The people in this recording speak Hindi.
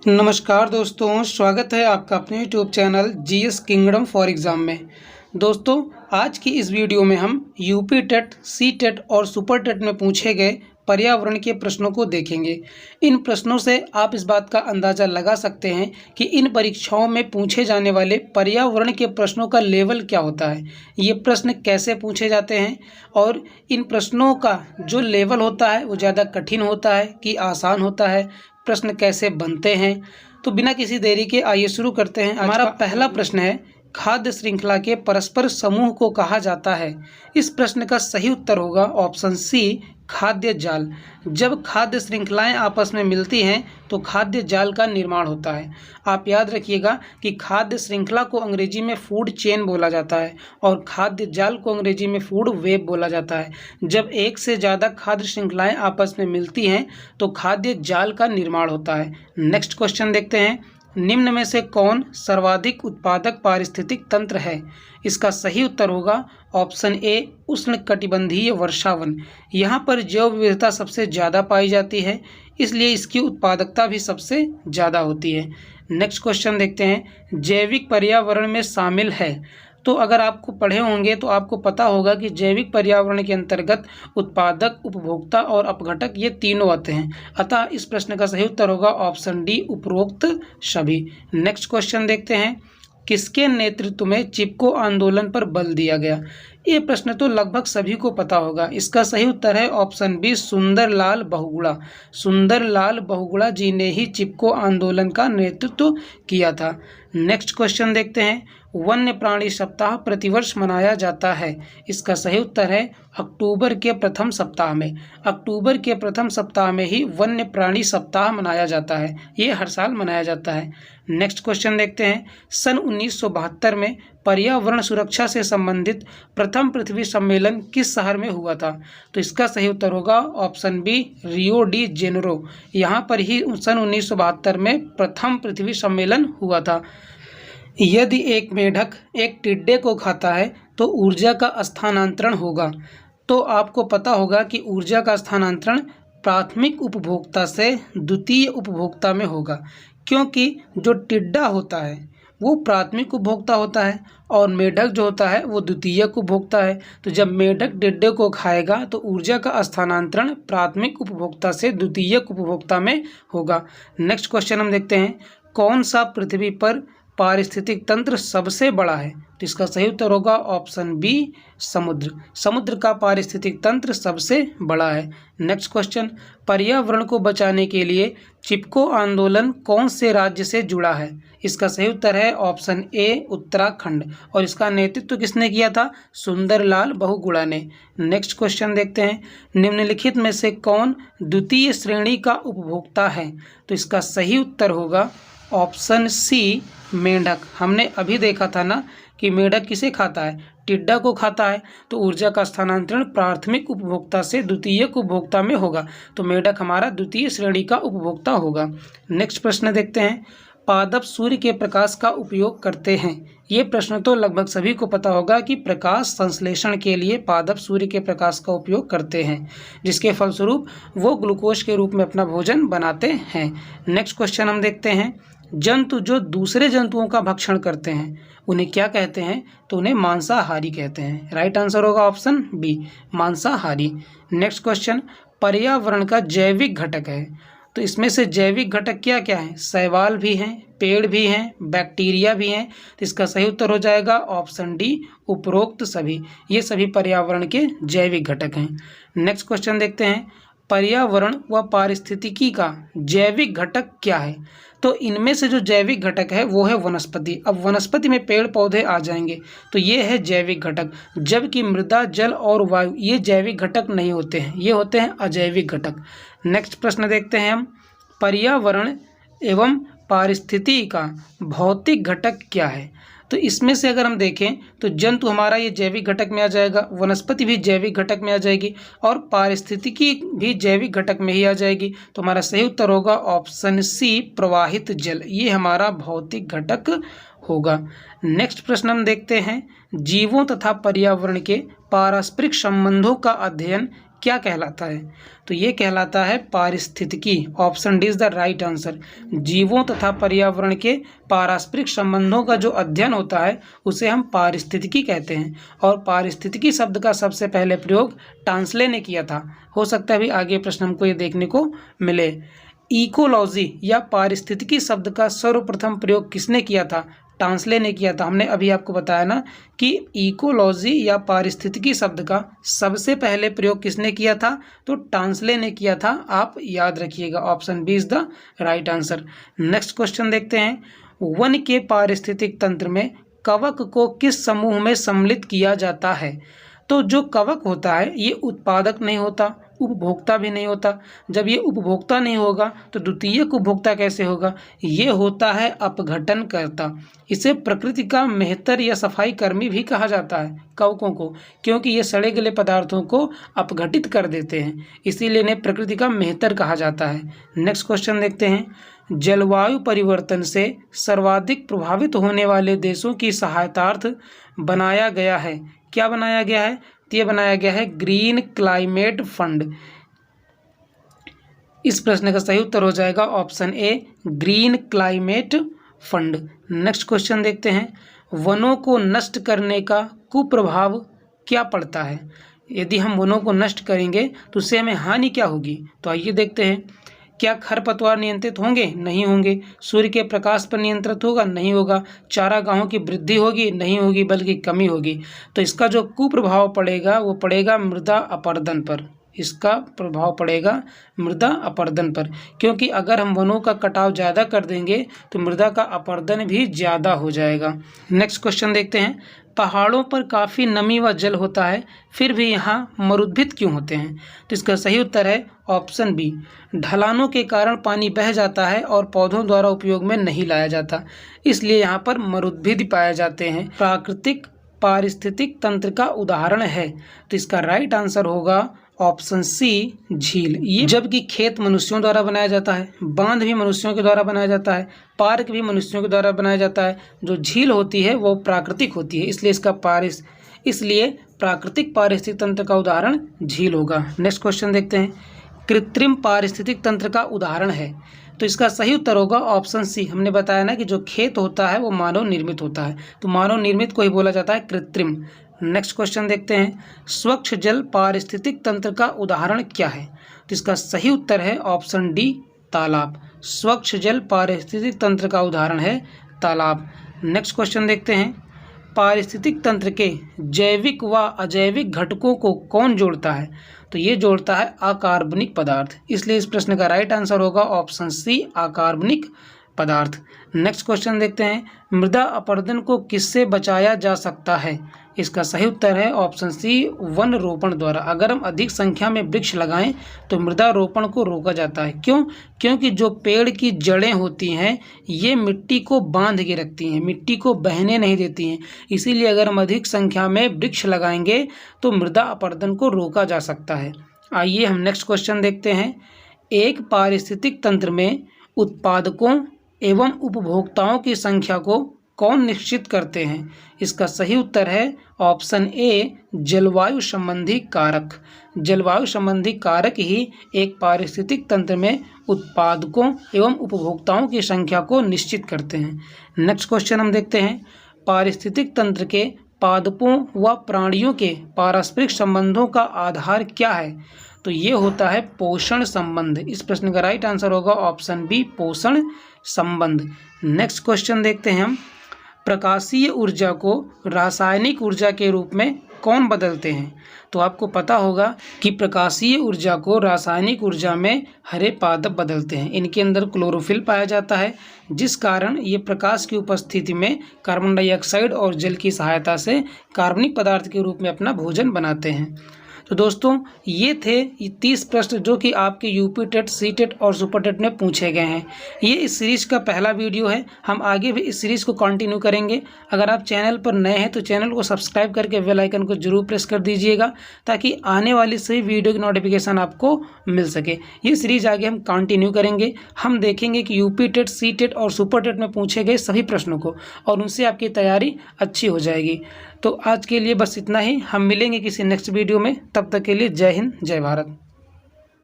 नमस्कार दोस्तों, स्वागत है आपका अपने YouTube channel GS kingdom for exam में। दोस्तों, आज की इस वीडियो में हम यूपी टेट, सी टेट और सुपर टेट में पूछे गए पर्यावरण के प्रश्नों को देखेंगे। इन प्रश्नों से आप इस बात का अंदाज़ा लगा सकते हैं कि इन परीक्षाओं में पूछे जाने वाले पर्यावरण के प्रश्नों का लेवल क्या होता है, ये प्रश्न कैसे पूछे जाते हैं और इन प्रश्नों का जो लेवल होता है वो ज़्यादा कठिन होता है कि आसान होता है, प्रश्न कैसे बनते हैं। तो बिना किसी देरी के आइए शुरू करते हैं। हमारा पहला प्रश्न है, खाद्य श्रृंखला के परस्पर समूह को कहा जाता है। इस प्रश्न का सही उत्तर होगा ऑप्शन सी, खाद्य जाल। जब खाद्य श्रृंखलाएं आपस में मिलती हैं तो खाद्य जाल का निर्माण होता है। आप याद रखिएगा कि खाद्य श्रृंखला को अंग्रेजी में फूड चेन बोला जाता है और खाद्य जाल को अंग्रेजी में फूड वेब बोला जाता है। जब एक से ज़्यादा खाद्य श्रृंखलाएं आपस में मिलती हैं तो खाद्य जाल का निर्माण होता है। नेक्स्ट क्वेश्चन देखते हैं, निम्न में से कौन सर्वाधिक उत्पादक पारिस्थितिक तंत्र है? इसका सही उत्तर होगा ऑप्शन ए, उष्णकटिबंधीय वर्षावन। यहाँ पर जैव विविधता सबसे ज़्यादा पाई जाती है, इसलिए इसकी उत्पादकता भी सबसे ज़्यादा होती है। नेक्स्ट क्वेश्चन देखते हैं, जैविक पर्यावरण में शामिल है। तो अगर आपको पढ़े होंगे तो आपको पता होगा कि जैविक पर्यावरण के अंतर्गत उत्पादक, उपभोक्ता और अपघटक ये तीनों आते हैं। अतः इस प्रश्न का सही उत्तर होगा ऑप्शन डी, उपरोक्त सभी। नेक्स्ट क्वेश्चन देखते हैं, किसके नेतृत्व में चिपको आंदोलन पर बल दिया गया? ये प्रश्न तो लगभग सभी को पता होगा। इसका सही उत्तर है ऑप्शन बी, सुंदरलाल बहुगुणा। सुंदरलाल बहुगुणा जी ने ही चिपको आंदोलन का नेतृत्व किया था। नेक्स्ट क्वेश्चन देखते हैं, वन्य प्राणी सप्ताह प्रतिवर्ष मनाया जाता है। इसका सही उत्तर है अक्टूबर के प्रथम सप्ताह में। अक्टूबर के प्रथम सप्ताह में ही वन्य प्राणी सप्ताह मनाया जाता है। ये हर साल मनाया जाता है। नेक्स्ट क्वेश्चन देखते हैं, सन 1972 में पर्यावरण सुरक्षा से संबंधित प्रथम पृथ्वी सम्मेलन किस शहर में हुआ था? तो इसका सही उत्तर होगा option B, Rio de Janeiro. यहाँ पर ही सन 1972 में प्रथम पृथ्वी सम्मेलन हुआ था। यदि एक मेढक एक टिड्डे को खाता है तो ऊर्जा का स्थानांतरण होगा। तो आपको पता होगा कि ऊर्जा का स्थानांतरण प्राथमिक उपभोक्ता से द्वितीय उपभोक्ता में होगा, क्योंकि जो टिड्डा होता है वो प्राथमिक उपभोक्ता होता है और मेढक जो होता है वो द्वितीयक उपभोक्ता है। तो जब मेढक टिड्डे को खाएगा तो ऊर्जा का स्थानांतरण प्राथमिक उपभोक्ता से द्वितीयक उपभोक्ता में होगा। नेक्स्ट क्वेश्चन हम देखते हैं, कौन सा पृथ्वी पर पारिस्थितिक तंत्र सबसे बड़ा है? तो इसका सही उत्तर होगा ऑप्शन बी, समुद्र। समुद्र का पारिस्थितिक तंत्र सबसे बड़ा है। नेक्स्ट क्वेश्चन, पर्यावरण को बचाने के लिए चिपको आंदोलन कौन से राज्य से जुड़ा है? इसका सही उत्तर है ऑप्शन ए, उत्तराखंड। और इसका नेतृत्व किसने किया था? सुंदरलाल बहुगुणा ने। नेक्स्ट क्वेश्चन देखते हैं, निम्नलिखित में से कौन द्वितीय श्रेणी का उपभोक्ता है? तो इसका सही उत्तर होगा ऑप्शन सी, मेंढक। हमने अभी देखा था ना कि मेंढक किसे खाता है? टिड्डा को खाता है। तो ऊर्जा का स्थानांतरण प्राथमिक उपभोक्ता से द्वितीयक उपभोक्ता में होगा, तो मेंढक हमारा द्वितीय श्रेणी का उपभोक्ता होगा। नेक्स्ट प्रश्न देखते हैं, पादप सूर्य के प्रकाश का उपयोग करते हैं। ये प्रश्न तो लगभग सभी को पता होगा कि प्रकाश संश्लेषण के लिए पादप सूर्य के प्रकाश का उपयोग करते हैं, जिसके फलस्वरूप वो ग्लूकोज के रूप में अपना भोजन बनाते हैं। नेक्स्ट क्वेश्चन हम देखते हैं, जंतु जो दूसरे जंतुओं का भक्षण करते हैं उन्हें क्या कहते हैं? तो उन्हें मांसाहारी कहते हैं। राइट आंसर होगा ऑप्शन बी, मांसाहारी। नेक्स्ट क्वेश्चन, पर्यावरण का जैविक घटक है। तो इसमें से जैविक घटक क्या क्या है? शैवाल भी हैं, पेड़ भी हैं, बैक्टीरिया भी हैं। तो इसका सही उत्तर हो जाएगा ऑप्शन डी, उपरोक्त सभी। ये सभी पर्यावरण के जैविक घटक हैं। नेक्स्ट क्वेश्चन देखते हैं, पर्यावरण व पारिस्थितिकी का जैविक घटक क्या है? तो इनमें से जो जैविक घटक है वो है वनस्पति। अब वनस्पति में पेड़ पौधे आ जाएंगे, तो ये है जैविक घटक। जबकि मृदा, जल और वायु ये जैविक घटक नहीं होते हैं, ये होते हैं अजैविक घटक। नेक्स्ट प्रश्न देखते हैं हम, पर्यावरण एवं पारिस्थितिकी का भौतिक घटक क्या है? तो इसमें से अगर हम देखें तो जंतु हमारा ये जैविक घटक में आ जाएगा, वनस्पति भी जैविक घटक में आ जाएगी और पारिस्थितिकी भी जैविक घटक में ही आ जाएगी। तो हमारा सही उत्तर होगा ऑप्शन सी, प्रवाहित जल। ये हमारा भौतिक घटक होगा। नेक्स्ट प्रश्न हम देखते हैं, जीवों तथा पर्यावरण के पारस्परिक संबंधों का अध्ययन क्या कहलाता है? तो ये कहलाता है पारिस्थितिकी। Option D is the right answer. जीवों तथा पर्यावरण के पारस्परिक संबंधों का जो अध्ययन होता है उसे हम पारिस्थितिकी कहते हैं। और पारिस्थितिकी शब्द का सबसे पहले प्रयोग टांसले ने किया था। हो सकता है अभी आगे प्रश्न हमको ये देखने को मिले। इकोलॉजी या पारिस्थितिकी शब्द का सर्वप्रथम प्रयोग किसने किया था? टांसले ने किया था। हमने अभी आपको बताया ना कि इकोलॉजी या पारिस्थितिकी शब्द का सबसे पहले प्रयोग किसने किया था? तो टांसले ने किया था। आप याद रखिएगा, option B is the right answer. Next question देखते हैं। वन के पारिस्थितिक तंत्र में कवक को किस समूह में सम्मिलित किया जाता है? तो जो कवक होता है ये उत्पादक नहीं होता, उपभोक्ता भी नहीं होता। जब ये उपभोक्ता नहीं होगा तो द्वितीयक उपभोक्ता कैसे होगा? ये होता है अपघटनकर्ता। इसे प्रकृति का मेहतर या सफाई कर्मी भी कहा जाता है कवकों को, क्योंकि ये सड़े गले पदार्थों को अपघटित कर देते हैं, इसीलिए इन्हें प्रकृति का मेहतर कहा जाता है। नेक्स्ट क्वेश्चन देखते हैं। जलवायु परिवर्तन से सर्वाधिक प्रभावित होने वाले देशों की सहायतार्थ बनाया गया है। क्या बनाया गया है? तो ये बनाया गया है ग्रीन क्लाइमेट फंड। इस प्रश्न का सही उत्तर हो जाएगा option A, green climate fund. Next question देखते हैं। वनों को नष्ट करने का कुप्रभाव क्या पड़ता है? यदि हम वनों को नष्ट करेंगे तो उससे हमें हानि क्या होगी? तो आइए देखते हैं। क्या खरपतवार नियंत्रित होंगे? नहीं होंगे। सूर्य के प्रकाश पर नियंत्रित होगा? नहीं होगा। चारागाहों की वृद्धि होगी? नहीं होगी, बल्कि कमी होगी। तो इसका जो कुप्रभाव पड़ेगा वो पड़ेगा मृदा अपरदन पर। इसका प्रभाव पड़ेगा मृदा अपरदन पर, क्योंकि अगर हम वनों का कटाव ज़्यादा कर देंगे तो मृदा का अपरदन भी ज़्यादा हो जाएगा। नेक्स्ट क्वेश्चन देखते हैं। पहाड़ों पर काफ़ी नमी व जल होता है, फिर भी यहाँ मरुद्भिद क्यों होते हैं? तो इसका सही उत्तर है ऑप्शन बी, ढलानों के कारण पानी बह जाता है और पौधों द्वारा उपयोग में नहीं लाया जाता, इसलिए यहाँ पर मरुद्भिद पाए जाते हैं। प्राकृतिक पारिस्थितिक तंत्र का उदाहरण है, तो इसका राइट आंसर होगा ऑप्शन सी, झील। ये जबकि खेत मनुष्यों द्वारा बनाया जाता है, बांध भी मनुष्यों के द्वारा बनाया जाता है, पार्क भी मनुष्यों के द्वारा बनाया जाता है, जो झील होती है वो प्राकृतिक होती है, इसलिए प्राकृतिक पारिस्थितिक तंत्र का उदाहरण झील होगा। नेक्स्ट क्वेश्चन देखते हैं। कृत्रिम पारिस्थितिक तंत्र का उदाहरण है, तो इसका सही उत्तर होगा ऑप्शन सी। हमने बताया ना कि जो खेत होता है वो मानव निर्मित होता है, तो मानव निर्मित को ही बोला जाता है कृत्रिम। नेक्स्ट क्वेश्चन देखते हैं। स्वच्छ जल पारिस्थितिक तंत्र का उदाहरण क्या है? तो इसका सही उत्तर है ऑप्शन डी, तालाब। स्वच्छ जल पारिस्थितिक तंत्र का उदाहरण है तालाब। नेक्स्ट क्वेश्चन देखते हैं। पारिस्थितिक तंत्र के जैविक व अजैविक घटकों को कौन जोड़ता है? तो ये जोड़ता है अकार्बनिक पदार्थ, इसलिए इस प्रश्न का राइट आंसर होगा ऑप्शन सी, अकार्बनिक पदार्थ। नेक्स्ट क्वेश्चन देखते हैं। मृदा अपरदन को किससे बचाया जा सकता है? इसका सही उत्तर है ऑप्शन सी, वन रोपण द्वारा। अगर हम अधिक संख्या में वृक्ष लगाएं तो मृदा रोपण को रोका जाता है। क्यों? क्योंकि जो पेड़ की जड़ें होती हैं ये मिट्टी को बांध के रखती हैं, मिट्टी को बहने नहीं देती हैं, इसीलिए अगर हम अधिक संख्या में वृक्ष लगाएंगे तो मृदा अपरदन को रोका जा सकता है। आइए हम नेक्स्ट क्वेश्चन देखते हैं। एक पारिस्थितिक तंत्र में उत्पादकों एवं उपभोक्ताओं की संख्या को कौन निश्चित करते हैं? इसका सही उत्तर है ऑप्शन ए, जलवायु संबंधी कारक। जलवायु संबंधी कारक ही एक पारिस्थितिक तंत्र में उत्पादकों एवं उपभोक्ताओं की संख्या को निश्चित करते हैं। नेक्स्ट क्वेश्चन हम देखते हैं। पारिस्थितिक तंत्र के पादपों व प्राणियों के पारस्परिक संबंधों का आधार क्या है? तो ये होता है पोषण संबंध। इस प्रश्न का राइट आंसर होगा ऑप्शन बी, पोषण संबंध। नेक्स्ट क्वेश्चन देखते हैं हम। प्रकाशीय ऊर्जा को रासायनिक ऊर्जा के रूप में कौन बदलते हैं? तो आपको पता होगा कि प्रकाशीय ऊर्जा को रासायनिक ऊर्जा में हरे पादप बदलते हैं। इनके अंदर क्लोरोफिल पाया जाता है, जिस कारण ये प्रकाश की उपस्थिति में कार्बन डाइऑक्साइड और जल की सहायता से कार्बनिक पदार्थ के रूप में अपना भोजन बनाते हैं। तो दोस्तों ये थे 30 प्रश्न जो कि आपके यूपी टेट, सी टेट और सुपर टेट में पूछे गए हैं। ये इस सीरीज़ का पहला वीडियो है। हम आगे भी इस सीरीज़ को कंटिन्यू करेंगे। अगर आप चैनल पर नए हैं तो चैनल को सब्सक्राइब करके बेल आइकन को जरूर प्रेस कर दीजिएगा, ताकि आने वाली सभी वीडियो की नोटिफिकेशन आपको मिल सके। ये सीरीज़ आगे हम कंटिन्यू करेंगे। हम देखेंगे कि यूपी टेट, सी टेट और सुपर टेट में पूछे गए सभी प्रश्नों को, और उनसे आपकी तैयारी अच्छी हो जाएगी। तो आज के लिए बस इतना ही। हम मिलेंगे किसी नेक्स्ट वीडियो में। तब तक के लिए जय हिंद, जय भारत।